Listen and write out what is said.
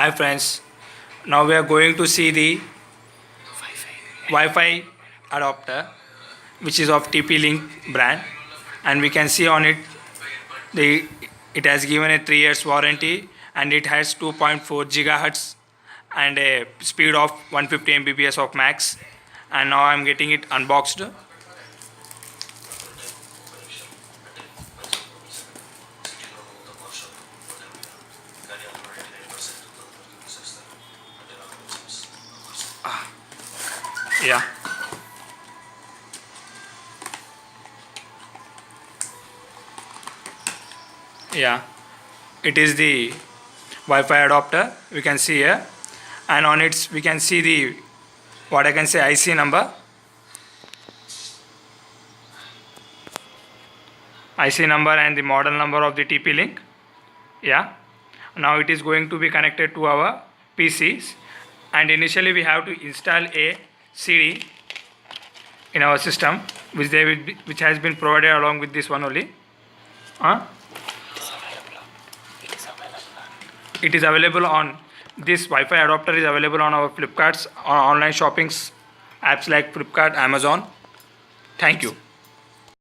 Hi friends, now we are going to see the Wi-Fi adapter which is of TP-Link brand, and we can see on it it has given a 3 years warranty and it has 2.4 gigahertz and a speed of 150 Mbps of max. And now I am getting it unboxed. Yeah. Yeah, it is the Wi-Fi adapter we can see here, and on it we can see the what I can say IC number, and the model number of the TP-Link. Yeah, now it is going to be connected to our PCs, and initially we have to install a CD in our system which has been provided along with this one only. It is available on this Wi-Fi adapter is available on our Flipkart's online shopping apps like Flipkart, Amazon. Thank you.